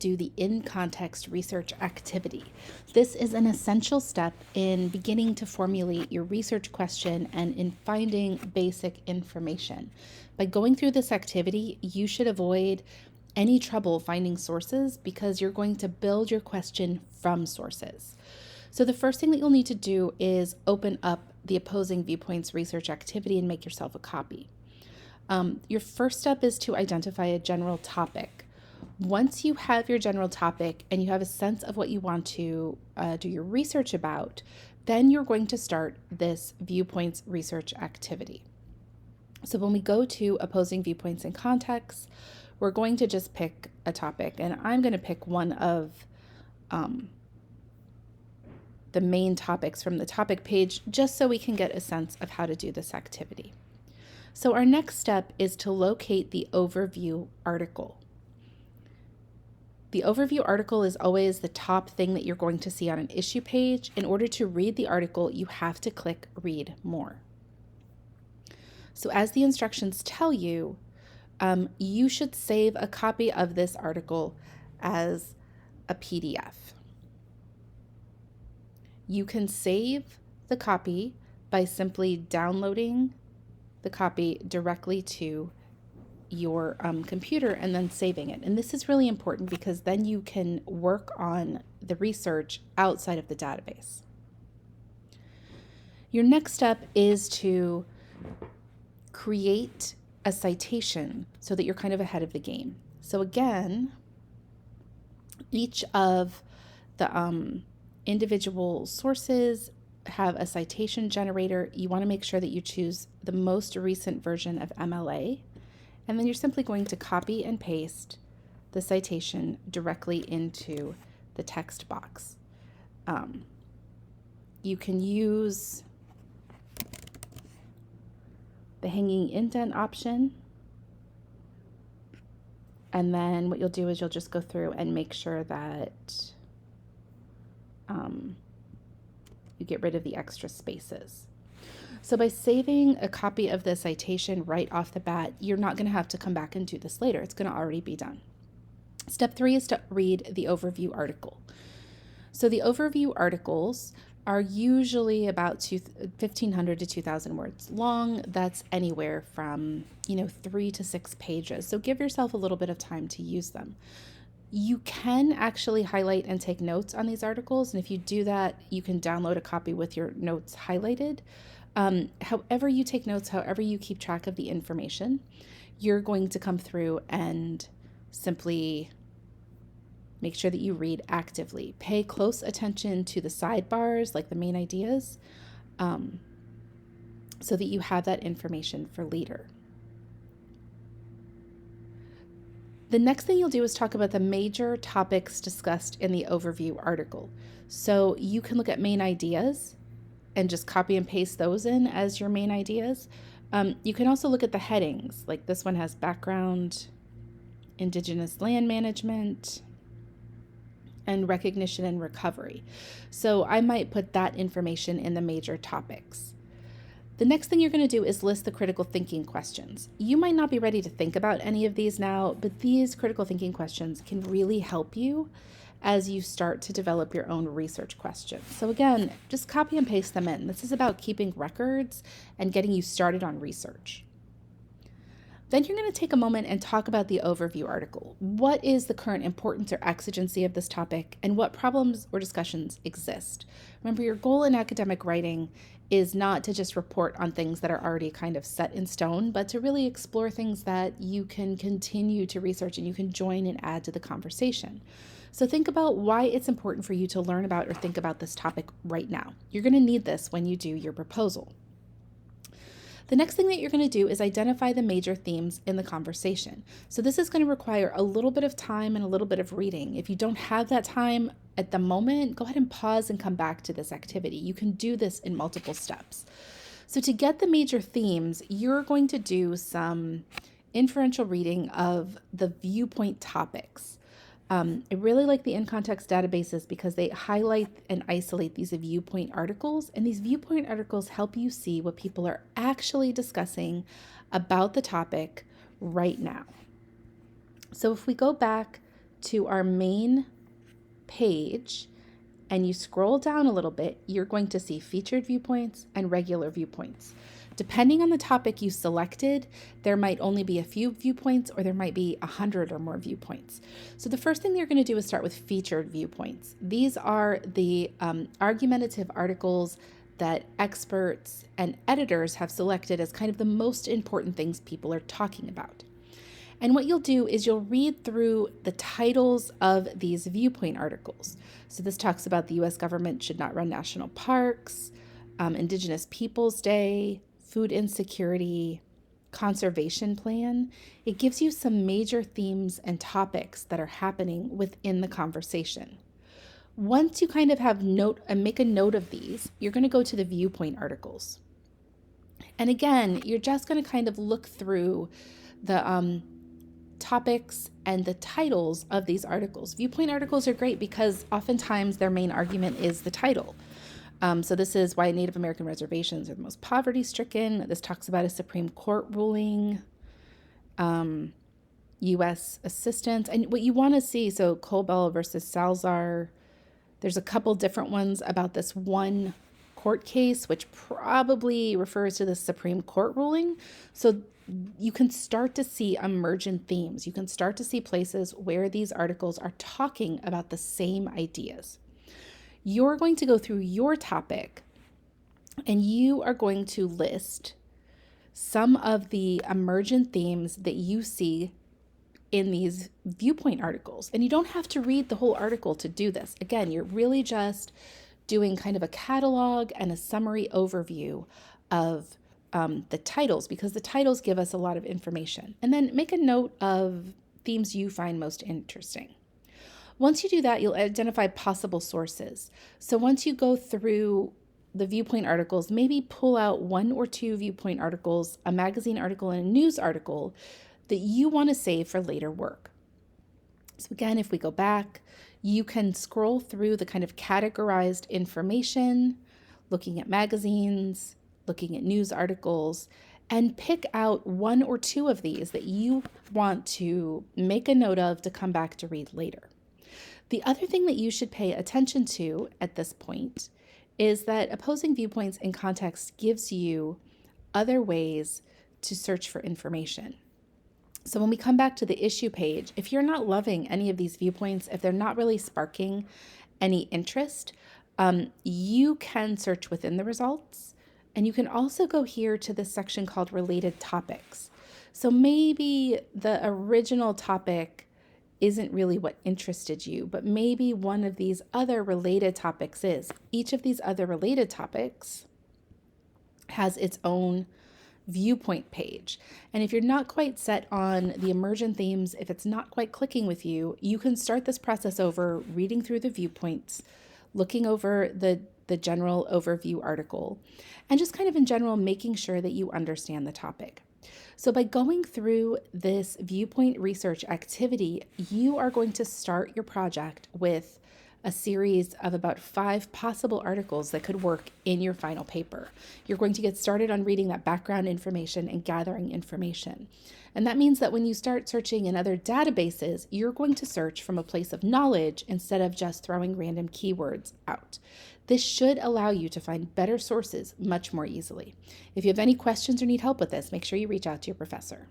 do the in-context research activity. This is an essential step in beginning to formulate your research question and in finding basic information. By going through this activity, you should avoid any trouble finding sources because you're going to build your question from sources. So the first thing that you'll need to do is open up the opposing viewpoints research activity and make yourself a copy. Your first step is to identify a general topic. Once you have your general topic and you have a sense of what you want to do your research about, then you're going to start this viewpoints research activity. So when we go to opposing viewpoints and contexts, we're going to just pick a topic, and I'm going to pick one of the main topics from the topic page just so we can get a sense of how to do this activity. So our next step is to locate the overview article. The overview article is always the top thing that you're going to see on an issue page. In order to read the article, you have to click Read More. So as the instructions tell you, you should save a copy of this article as a PDF. You can save the copy by simply downloading the copy directly to your computer and then saving it. And this is really important because then you can work on the research outside of the database. Your next step is to create a citation so that you're kind of ahead of the game. So again, each of the individual sources have a citation generator. You want to make sure that you choose the most recent version of MLA. And then you're simply going to copy and paste the citation directly into the text box. You can use the hanging indent option. And then what you'll do is you'll just go through and make sure that you get rid of the extra spaces. So by saving a copy of the citation right off the bat, you're not going to have to come back and do this later. It's going to already be done. Step 3 is to read the overview article. So the overview articles are usually about 1,500 to 2,000 words long. That's anywhere from 3 to 6 pages. So give yourself a little bit of time to use them. You can actually highlight and take notes on these articles. And if you do that, you can download a copy with your notes highlighted. However you take notes, however you keep track of the information, you're going to come through and simply make sure that you read actively. Pay close attention to the sidebars, like the main ideas, so that you have that information for later. The next thing you'll do is talk about the major topics discussed in the overview article. So you can look at main ideas and just copy and paste those in as your main ideas. You can also look at the headings, like this one has background, indigenous land management, and recognition and recovery. So I might put that information in the major topics. The next thing you're going to do is list the critical thinking questions. You might not be ready to think about any of these now, but these critical thinking questions can really help you as you start to develop your own research questions. So again, just copy and paste them in. This is about keeping records and getting you started on research. Then you're going to take a moment and talk about the overview article. What is the current importance or exigency of this topic, and what problems or discussions exist? Remember, your goal in academic writing is not to just report on things that are already kind of set in stone, but to really explore things that you can continue to research and you can join and add to the conversation. So think about why it's important for you to learn about or think about this topic right now. You're going to need this when you do your proposal. The next thing that you're going to do is identify the major themes in the conversation. So this is going to require a little bit of time and a little bit of reading. If you don't have that time at the moment, go ahead and pause and come back to this activity. You can do this in multiple steps. So to get the major themes, you're going to do some inferential reading of the viewpoint topics. I really like the in-context databases because they highlight and isolate these viewpoint articles, and these viewpoint articles help you see what people are actually discussing about the topic right now. So if we go back to our main page and you scroll down a little bit, you're going to see featured viewpoints and regular viewpoints. Depending on the topic you selected, there might only be a few viewpoints or there might be 100 or more viewpoints. So the first thing you're going to do is start with featured viewpoints. These are the argumentative articles that experts and editors have selected as kind of the most important things people are talking about. And what you'll do is you'll read through the titles of these viewpoint articles. So this talks about the U.S. government should not run national parks, Indigenous Peoples Day, food insecurity, conservation plan. It gives you some major themes and topics that are happening within the conversation. Once you kind of have make a note of these, you're going to go to the viewpoint articles. And again, you're just going to kind of look through the topics and the titles of these articles. Viewpoint articles are great because oftentimes their main argument is the title. So this is why Native American reservations are the most poverty-stricken. This talks about a Supreme Court ruling, U.S. assistance. And what you want to see, so Colbell versus Salazar, there's a couple different ones about this one court case, which probably refers to the Supreme Court ruling. So you can start to see emergent themes. You can start to see places where these articles are talking about the same ideas. You're going to go through your topic and you are going to list some of the emergent themes that you see in these viewpoint articles. And you don't have to read the whole article to do this. Again, you're really just doing kind of a catalog and a summary overview of the titles, because the titles give us a lot of information. And then make a note of themes you find most interesting. Once you do that, you'll identify possible sources. So once you go through the viewpoint articles, maybe pull out 1 or 2 viewpoint articles, a magazine article, and a news article that you want to save for later work. So again, if we go back, you can scroll through the kind of categorized information, looking at magazines, looking at news articles, and pick out 1 or 2 of these that you want to make a note of to come back to read later. The other thing that you should pay attention to at this point is that opposing viewpoints in context gives you other ways to search for information. So when we come back to the issue page, if you're not loving any of these viewpoints, if they're not really sparking any interest, you can search within the results. And you can also go here to this section called related topics. So maybe the original topic isn't really what interested you, but maybe one of these other related topics is. Each of these other related topics has its own viewpoint page. And if you're not quite set on the emergent themes, if it's not quite clicking with you, you can start this process over reading through the viewpoints, looking over the general overview article, and just kind of in general making sure that you understand the topic. So by going through this viewpoint research activity, you are going to start your project with a series of about 5 possible articles that could work in your final paper. You're going to get started on reading that background information and gathering information. And that means that when you start searching in other databases, you're going to search from a place of knowledge instead of just throwing random keywords out. This should allow you to find better sources much more easily. If you have any questions or need help with this, make sure you reach out to your professor.